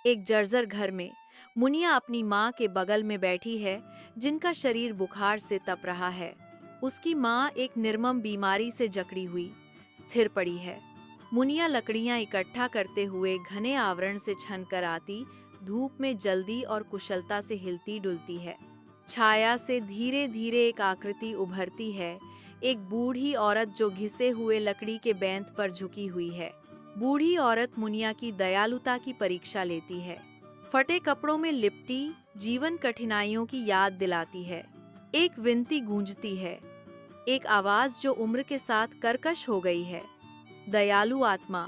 एक जर्जर घर में मुनिया अपनी माँ के बगल में बैठी है, जिनका शरीर बुखार से तप रहा है। उसकी माँ एक निर्मम बीमारी से जकड़ी हुई स्थिर पड़ी है। मुनिया लकड़ियाँ इकट्ठा करते हुए घने आवरण से छन कर आती, धूप में जल्दी और कुशलता से हिलती डुलती है। छाया से धीरे धीरे एक आकृति उभरती है, एक बूढ़ी औरत जो घिसे हुए लकड़ी के बेंत पर झुकी हुई है। बूढ़ी औरत मुनिया की दयालुता की परीक्षा लेती है। फटे कपड़ों में लिपटी जीवन कठिनाइयों की याद दिलाती है। एक विनती गूंजती है, एक आवाज जो उम्र के साथ कर्कश हो गई है। दयालु आत्मा,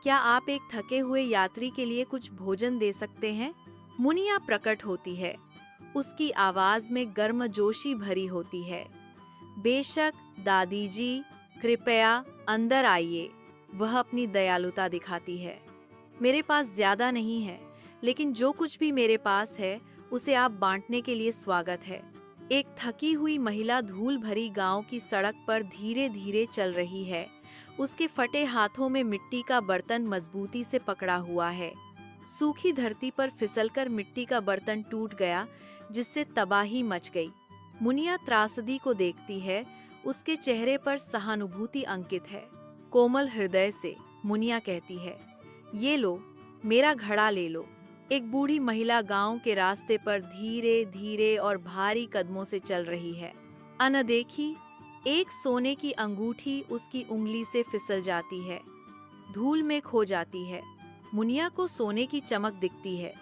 क्या आप एक थके हुए यात्री के लिए कुछ भोजन दे सकते हैं? मुनिया प्रकट होती है। उसकी आवाज में गर्मजोशी भरी होती है। बेशक दादी जी, कृपया अंदर आइए। वह अपनी दयालुता दिखाती है। मेरे पास ज्यादा नहीं है, लेकिन जो कुछ भी मेरे पास है उसे आप बांटने के लिए स्वागत है। एक थकी हुई महिला धूल भरी गांव की सड़क पर धीरे धीरे चल रही है। उसके फटे हाथों में मिट्टी का बर्तन मजबूती से पकड़ा हुआ है। सूखी धरती पर फिसलकर मिट्टी का बर्तन टूट गया, जिससे तबाही मच गई। मुनिया त्रासदी को देखती है, उसके चेहरे पर सहानुभूति अंकित है। कोमल हृदय से मुनिया कहती है, ये लो, मेरा घड़ा ले लो। एक बूढ़ी महिला गांव के रास्ते पर धीरे धीरे और भारी कदमों से चल रही है। अनदेखी एक सोने की अंगूठी उसकी उंगली से फिसल जाती है, धूल में खो जाती है। मुनिया को सोने की चमक दिखती है।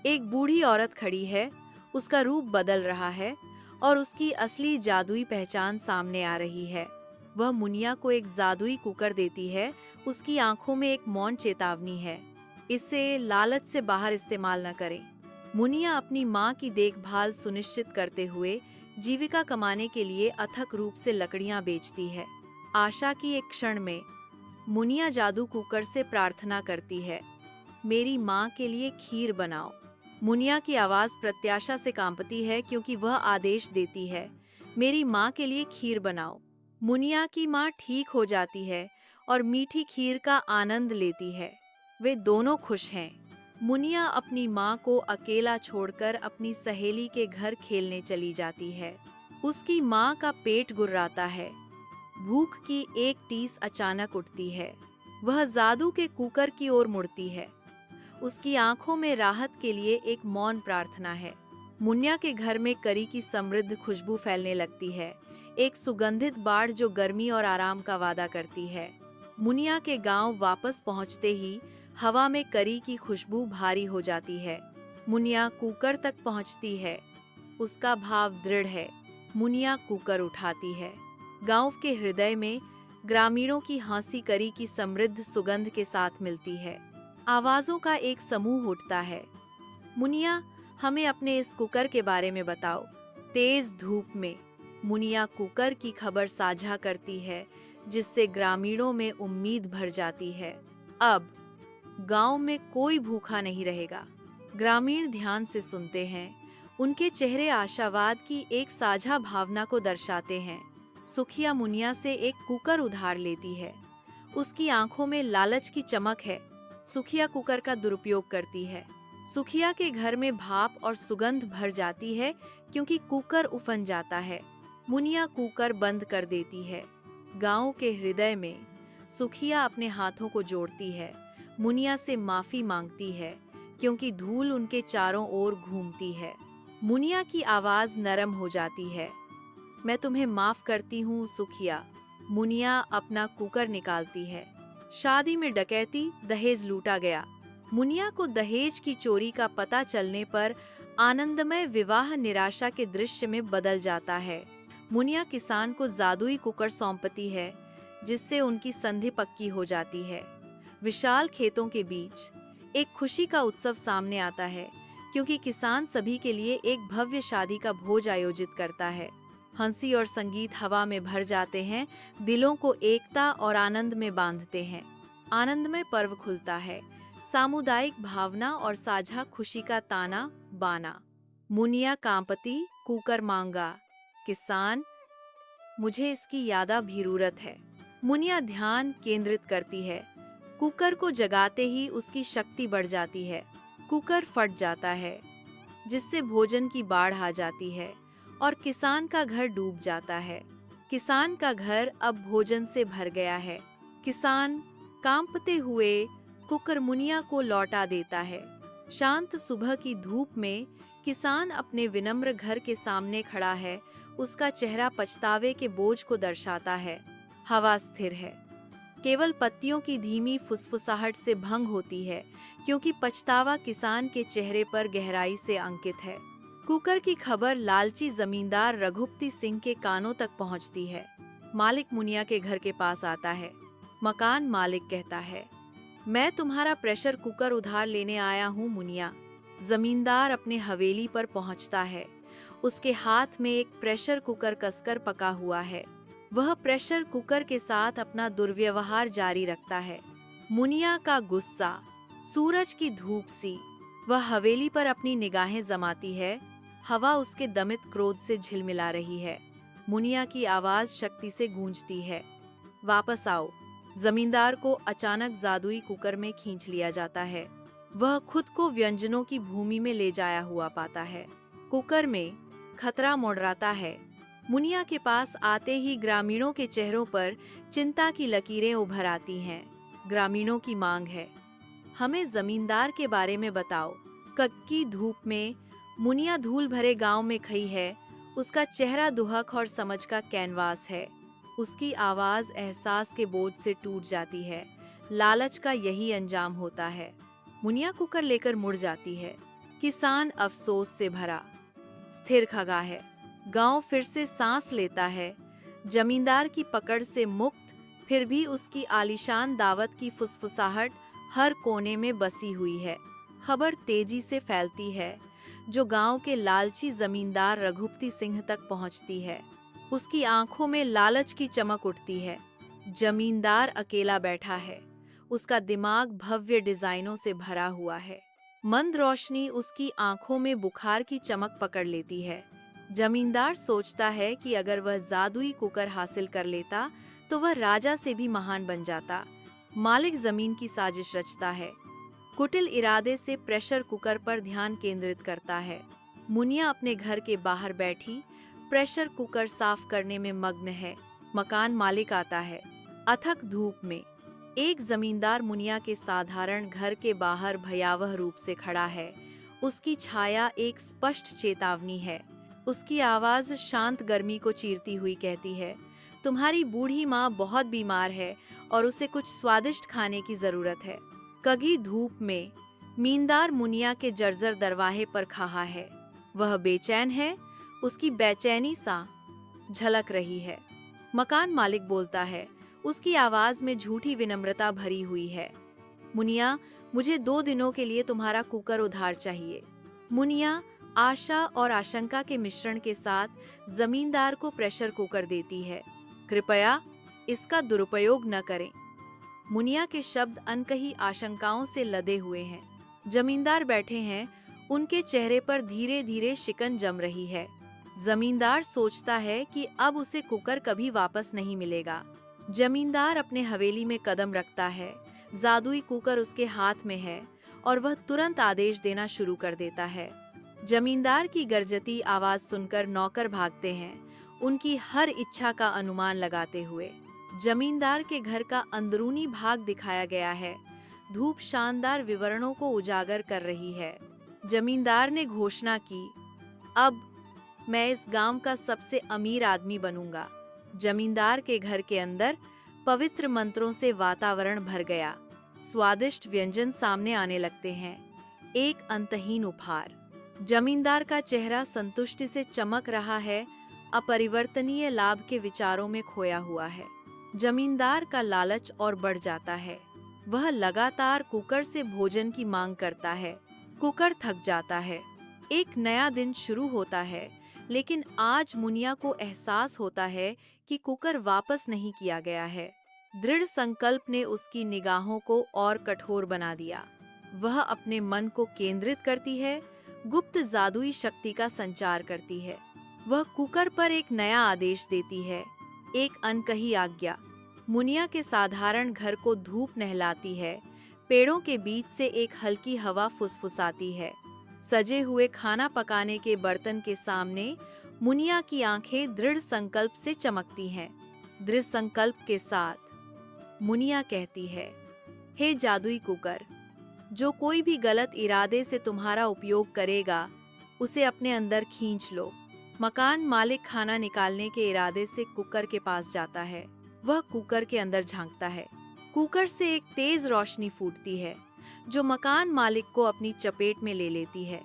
एक बूढ़ी औरत खड़ी है, उसका रूप बदल रहा है और उसकी असली जादुई पहचान सामने आ रही है। वह मुनिया को एक जादुई कुकर देती है। उसकी आंखों में एक मौन चेतावनी है, इसे लालच से बाहर इस्तेमाल न करें। मुनिया अपनी माँ की देखभाल सुनिश्चित करते हुए जीविका कमाने के लिए अथक रूप से लकड़ियाँ बेचती है। आशा की एक क्षण में मुनिया जादू कुकर से प्रार्थना करती है, मेरी माँ के लिए खीर बनाओ। मुनिया की आवाज प्रत्याशा से कांपती है, क्योंकि वह आदेश देती है, मेरी माँ के लिए खीर बनाओ। मुनिया की माँ ठीक हो जाती है और मीठी खीर का आनंद लेती है। वे दोनों खुश हैं। मुनिया अपनी माँ को अकेला छोड़कर अपनी सहेली के घर खेलने चली जाती है। उसकी माँ का पेट गुर्राता है। भूख की एक टीस अचानक उठती है। वह जादू के कुकर की ओर मुड़ती है। उसकी आंखों में राहत के लिए एक मौन प्रार्थना है। मुनिया के घर में करी की समृद्ध खुशबू फैलने लगती है, एक सुगंधित बाड़ जो गर्मी और आराम का वादा करती है। मुनिया के गांव वापस पहुंचते ही हवा में करी की खुशबू भारी हो जाती है। मुनिया कुकर तक पहुंचती है। उसका भाव दृढ़ है। मुनिया कुकर उठाती है। गांव के हृदय में ग्रामीणों की हंसी करी की समृद्ध सुगंध के साथ मिलती है। आवाजों का एक समूह उठता है, मुनिया, हमें अपने इस कुकर के बारे में बताओ। तेज धूप में मुनिया कुकर की खबर साझा करती है, जिससे ग्रामीणों में उम्मीद भर जाती है। अब गांव में कोई भूखा नहीं रहेगा। ग्रामीण ध्यान से सुनते हैं। उनके चेहरे आशावाद की एक साझा भावना को दर्शाते हैं। सुखिया मुनिया से एक कुकर उधार लेती है। उसकी आंखों में लालच की चमक है। सुखिया कुकर का दुरुपयोग करती है। सुखिया के घर में भाप और सुगंध भर जाती है, क्योंकि कुकर उफन जाता है। मुनिया कुकर बंद कर देती है। गांव के हृदय में सुखिया अपने हाथों को जोड़ती है। मुनिया से माफी मांगती है, क्योंकि धूल उनके चारों ओर घूमती है। मुनिया की आवाज नरम हो जाती है, मैं तुम्हें माफ करती हूँ सुखिया। मुनिया अपना कुकर निकालती है। शादी में डकैती, दहेज लूटा गया। मुनिया को दहेज की चोरी का पता चलने पर आनंदमय विवाह निराशा के दृश्य में बदल जाता है। मुनिया किसान को जादुई कुकर सौंपती है, जिससे उनकी संधि पक्की हो जाती है। विशाल खेतों के बीच एक खुशी का उत्सव सामने आता है, क्योंकि किसान सभी के लिए एक भव्य शादी का भोज आयोजित करता है। हंसी और संगीत हवा में भर जाते हैं, दिलों को एकता और आनंद में बांधते हैं। आनंदमय पर्व खुलता है, सामुदायिक भावना और साझा खुशी का ताना बाना। मुनिया कांपती, कुकर मांगा। किसान, मुझे इसकी यादा ज़रूरत है। मुनिया ध्यान केंद्रित करती है। कुकर को जगाते ही उसकी शक्ति बढ़ जाती है। कुकर फट जाता है, जिससे भोजन की बाढ़ आ जाती है और किसान का घर डूब जाता है। किसान का घर अब भोजन से भर गया है। किसान कांपते हुए कुकर मुनिया को लौटा देता है। शांत सुबह की धूप में किसान अपने विनम्र घर के सामने खड़ा है। उसका चेहरा पछतावे के बोझ को दर्शाता है। हवा स्थिर है, केवल पत्तियों की धीमी फुसफुसाहट से भंग होती है, क्योंकि पछतावा किसान के चेहरे पर गहराई से अंकित है। कुकर की खबर लालची जमींदार रघुपति सिंह के कानों तक पहुंचती है। मालिक मुनिया के घर के पास आता है। मकान मालिक कहता है, मैं तुम्हारा प्रेशर कुकर उधार लेने आया हूँ मुनिया। जमींदार अपने हवेली पर पहुंचता है। उसके हाथ में एक प्रेशर कुकर कसकर पका हुआ है। वह प्रेशर कुकर के साथ अपना दुर्व्यवहार जारी रखता है। मुनिया का गुस्सा सूरज की धूप सी। वह हवेली पर अपनी निगाहें जमाती है। हवा उसके दमित क्रोध से झिलमिला रही है। मुनिया की आवाज शक्ति से गूंजती है, वापस आओ। जमींदार को अचानक जादुई कुकर में खींच लिया जाता है। वह खुद को व्यंजनों की भूमि में ले जाया हुआ पाता है। कुकर में खतरा मंडराता है। मुनिया के पास आते ही ग्रामीणों के चेहरों पर चिंता की लकीरें उभर आती हैं। ग्रामीणों की मांग है, हमें जमींदार के बारे में बताओ। कक्की धूप में मुनिया धूल भरे गांव में खड़ी है। उसका चेहरा दुहक और समझ का कैनवास है। उसकी आवाज एहसास के बोझ से टूट जाती है। लालच का यही अंजाम होता है। मुनिया कुकर लेकर मुड़ जाती है। किसान अफसोस से भरा स्थिर खड़ा है। गांव फिर से सांस लेता है। जमींदार की पकड़ से मुक्त, फिर भी उसकी आलीशान दावत की फुसफुसाहट हर कोने में बसी हुई है। खबर तेजी से फैलती है, जो गांव के लालची जमींदार रघुपति सिंह तक पहुंचती है। उसकी आंखों में लालच की चमक उठती है। जमींदार अकेला बैठा है। उसका दिमाग भव्य डिजाइनों से भरा हुआ है। मंद रोशनी उसकी आंखों में बुखार की चमक पकड़ लेती है। जमींदार सोचता है कि अगर वह जादुई कुकर हासिल कर लेता तो वह राजा से भी महान बन जाता। मालिक जमीन की साजिश रचता है। कुटिल इरादे से प्रेशर कुकर पर ध्यान केंद्रित करता है। मुनिया अपने घर के बाहर बैठी प्रेशर कुकर साफ करने में मग्न है। मकान मालिक आता है। अथक धूप में एक जमींदार मुनिया के साधारण घर के बाहर भयावह रूप से खड़ा है। उसकी छाया एक स्पष्ट चेतावनी है। उसकी आवाज शांत गर्मी को चीरती हुई कहती है, तुम्हारी बूढ़ी माँ बहुत बीमार है और उसे कुछ स्वादिष्ट खाने की जरूरत है। कगी धूप में मींदार मुनिया के जर्जर दरवाजे पर खड़ा है। वह बेचैन है। उसकी बेचैनी सा झलक रही है। मकान मालिक बोलता है। उसकी आवाज में झूठी विनम्रता भरी हुई है। मुनिया, मुझे 2 दिनों के लिए तुम्हारा कुकर उधार चाहिए। मुनिया आशा और आशंका के मिश्रण के साथ जमींदार को प्रेशर कुकर देती है। कृपया इसका दुरुपयोग न करें। मुनिया के शब्द अनकही आशंकाओं से लदे हुए हैं। जमींदार बैठे हैं। उनके चेहरे पर धीरे धीरे शिकन जम रही है। जमींदार सोचता है कि अब उसे कुकर कभी वापस नहीं मिलेगा। जमींदार अपने हवेली में कदम रखता है। जादुई कुकर उसके हाथ में है और वह तुरंत आदेश देना शुरू कर देता है। जमींदार की गरजती आवाज सुनकर नौकर भागते हैं, उनकी हर इच्छा का अनुमान लगाते हुए। जमींदार के घर का अंदरूनी भाग दिखाया गया है। धूप शानदार विवरणों को उजागर कर रही है। जमींदार ने घोषणा की, अब मैं इस गांव का सबसे अमीर आदमी बनूंगा। जमींदार के घर के अंदर पवित्र मंत्रों से वातावरण भर गया। स्वादिष्ट व्यंजन सामने आने लगते हैं। एक अंतहीन उपहार। जमींदार का चेहरा संतुष्टि से चमक रहा है। अपरिवर्तनीय लाभ के विचारों में खोया हुआ है। जमींदार का लालच और बढ़ जाता है। वह लगातार कुकर से भोजन की मांग करता है। कुकर थक जाता है। एक नया दिन शुरू होता है, लेकिन आज मुनिया को एहसास होता है कि कुकर वापस नहीं किया गया है। दृढ़ संकल्प ने उसकी निगाहों को और कठोर बना दिया। वह अपने मन को केंद्रित करती है, गुप्त जादुई शक्ति का संचार करती है। वह कुकर पर एक नया आदेश देती है, एक अनकही आज्ञा। मुनिया के साधारण घर को धूप नहलाती है। पेड़ों के बीच से एक हल्की हवा फुसफुसाती है। सजे हुए खाना पकाने के बर्तन के सामने मुनिया की आंखें दृढ़ संकल्प से चमकती हैं। दृढ़ संकल्प के साथ मुनिया कहती है, हे जादुई कुकर, जो कोई भी गलत इरादे से तुम्हारा उपयोग करेगा, उसे अपने अंदर खींच लो। मकान मालिक खाना निकालने के इरादे से कुकर के पास जाता है। वह कुकर के अंदर झांकता है। कुकर से एक तेज रोशनी फूटती है जो मकान मालिक को अपनी चपेट में ले लेती है।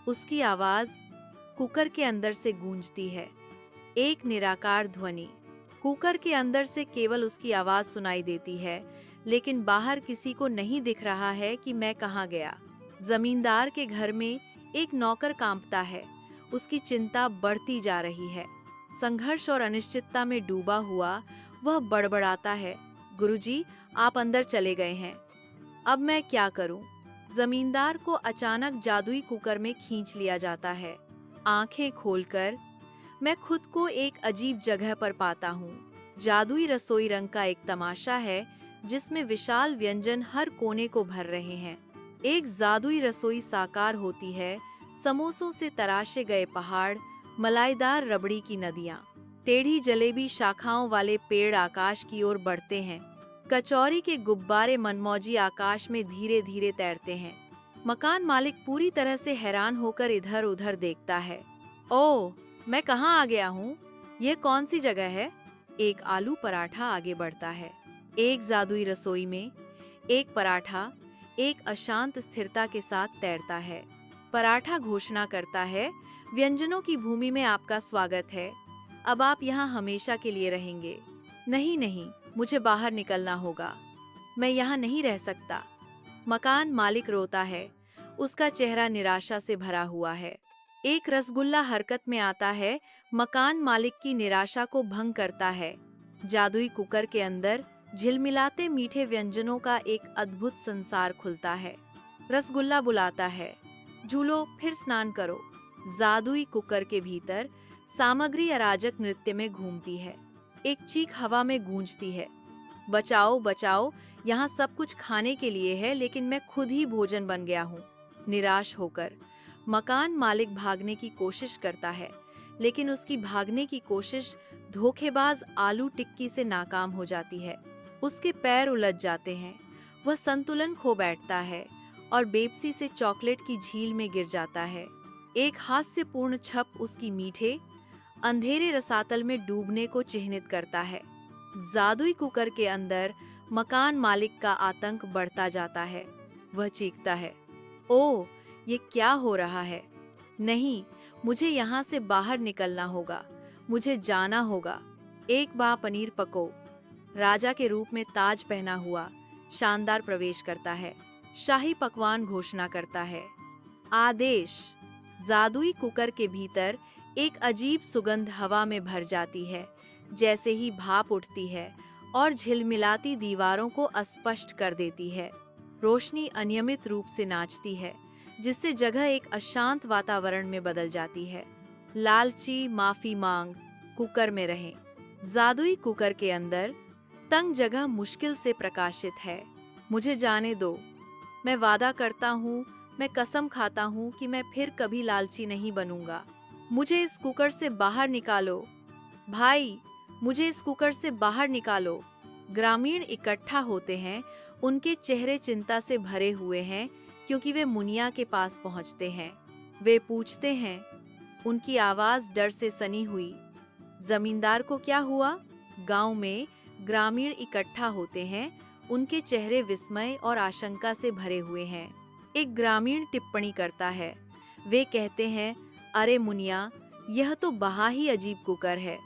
उसकी आवाज कुकर के अंदर से गूंजती है, एक निराकार ध्वनि। कुकर के अंदर से केवल उसकी आवाज सुनाई देती है, लेकिन बाहर किसी को नहीं दिख रहा है कि मैं कहाँ गया। जमींदार के घर में एक नौकर कांपता है। उसकी चिंता बढ़ती जा रही है। संघर्ष और अनिश्चितता में डूबा हुआ वह बड़बड़ाता है, गुरुजी, आप अंदर चले गए हैं, अब मैं क्या करूं? जमींदार को अचानक जादुई कुकर में खींच लिया जाता है। आंखें खोलकर मैं खुद को एक अजीब जगह पर पाता हूँ। जादुई रसोई रंग का एक तमाशा है जिसमें विशाल व्यंजन हर कोने को भर रहे हैं। एक जादुई रसोई साकार होती है। समोसों से तराशे गए पहाड़, मलाईदार रबड़ी की नदियाँ, टेढ़ी जलेबी शाखाओं वाले पेड़ आकाश की ओर बढ़ते हैं। कचौरी के गुब्बारे मनमौजी आकाश में धीरे धीरे तैरते हैं। मकान मालिक पूरी तरह से हैरान होकर इधर उधर देखता है। ओह, मैं कहाँ आ गया हूँ? यह कौन सी जगह है? एक आलू पराठा आगे बढ़ता है। एक जादुई रसोई में एक पराठा एक अशांत स्थिरता के साथ तैरता है। पराठा घोषणा करता है, व्यंजनों की भूमि में आपका स्वागत है। अब आप यहाँ हमेशा के लिए रहेंगे। नहीं नहीं, मुझे बाहर निकलना होगा, मैं यहाँ नहीं रह सकता। मकान मालिक रोता है। उसका चेहरा निराशा से भरा हुआ है। एक रसगुल्ला हरकत में आता है, मकान मालिक की निराशा को भंग करता है। जादुई कुकर के अंदर झिलमिलाते मीठे व्यंजनों का एक अद्भुत संसार खुलता है। रसगुल्ला बुलाता है, झूलो, फिर स्नान करो। जादुई कुकर के भीतर सामग्री अराजक नृत्य में घूमती है। एक चीख हवा में गूंजती है, बचाओ बचाओ, यहाँ सब कुछ खाने के लिए है, लेकिन मैं खुद ही भोजन बन गया हूँ। निराश होकर मकान मालिक भागने की कोशिश करता है, लेकिन उसकी भागने की कोशिश धोखेबाज आलू टिक्की से नाकाम हो जाती है। उसके पैर उलझ जाते हैं। वह संतुलन खो बैठता है और बेपसी से चॉकलेट की झील में गिर जाता है। एक हास्यपूर्ण छप उसकी मीठे अंधेरे रसातल में डूबने को चिह्नित करता है। जादुई कुकर के अंदर मकान मालिक का आतंक बढ़ता जाता है। वह चीखता है, ओह, ये क्या हो रहा है? नहीं, मुझे यहाँ से बाहर निकलना होगा, मुझे जाना होगा। एक बार पनीर पको, राजा के रूप में ताज पहना हुआ शानदार प्रवेश करता है। शाही पकवान घोषणा करता है। आदेश। जादुई कुकर के भीतर एक अजीब सुगंध हवा में भर जाती है। जैसे ही भाप उठती है और झिलमिलाती दीवारों को अस्पष्ट कर देती है। रोशनी अनियमित रूप से नाचती है, जिससे जगह एक अशांत वातावरण में बदल जाती है। लालची माफी मांग, कुकर में रहें। जादुई कुकर के अंदर तंग जगह मुश्किल से प्रकाशित है। मुझे जाने दो, मैं वादा करता हूँ, मैं कसम खाता हूँ कि मैं फिर कभी लालची नहीं बनूंगा। मुझे इस कुकर से बाहर निकालो भाई, मुझे इस कुकर से बाहर निकालो। ग्रामीण इकट्ठा होते हैं। उनके चेहरे चिंता से भरे हुए हैं, क्योंकि वे मुनिया के पास पहुंचते हैं। वे पूछते हैं, उनकी आवाज डर से सनी हुई, जमींदार को क्या हुआ? गांव में ग्रामीण इकट्ठा होते हैं। उनके चेहरे विस्मय और आशंका से भरे हुए हैं। एक ग्रामीण टिप्पणी करता है, वे कहते हैं, अरे मुनिया, यह तो बहा ही अजीब कुकर है।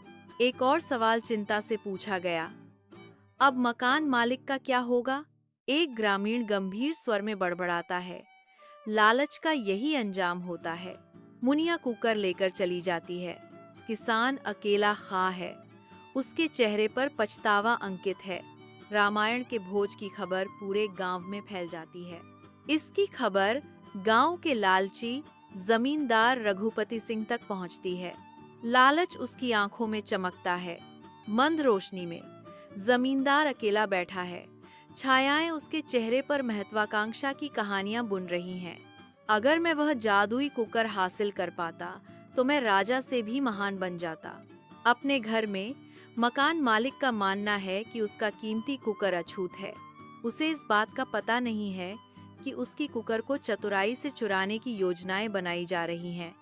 एक और सवाल चिंता से पूछा गया, अब मकान मालिक का क्या होगा? एक ग्रामीण गंभीर स्वर में बड़बड़ाता है, लालच का यही अंजाम होता है। मुनिया कुकर लेकर चली जाती है। किसान अकेला खा है। उसके चेहरे पर पछतावा अंकित है। रामायण के भोज की खबर पूरे गांव में फैल जाती है। इसकी खबर गांव के लालची जमींदार रघुपति सिंह तक पहुंचती है। लालच उसकी आंखों में चमकता है। मंद रोशनी में जमींदार अकेला बैठा है। छायाएं उसके चेहरे पर महत्वाकांक्षा की कहानियां बुन रही हैं। अगर मैं वह जादुई कुकर हासिल कर पाता तो मैं राजा से भी महान बन जाता। अपने घर में मकान मालिक का मानना है कि उसका कीमती कुकर अछूत है। उसे इस बात का पता नहीं है कि उसकी कुकर को चतुराई से चुराने की योजनाएं बनाई जा रही हैं।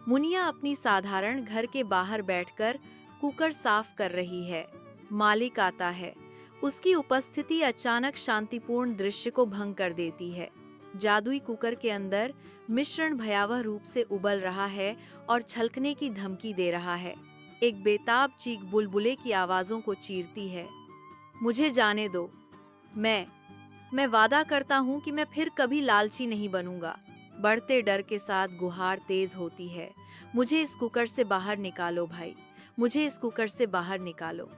मुनिया अपनी साधारण घर के बाहर बैठकर कुकर साफ कर रही है। मालिक आता है। उसकी उपस्थिति अचानक शांतिपूर्ण दृश्य को भंग कर देती है। जादुई कुकर के अंदर मिश्रण भयावह रूप से उबल रहा है और छलकने की धमकी दे रहा है। एक बेताब चीख बुलबुले की आवाजों को चीरती है। मुझे जाने दो। मैं वादा करता हूँ कि मैं फिर कभी लालची नहीं बनूंगा। बढ़ते डर के साथ गुहार तेज होती है। मुझे इस कुकर से बाहर निकालो भाई, मुझे इस कुकर से बाहर निकालो।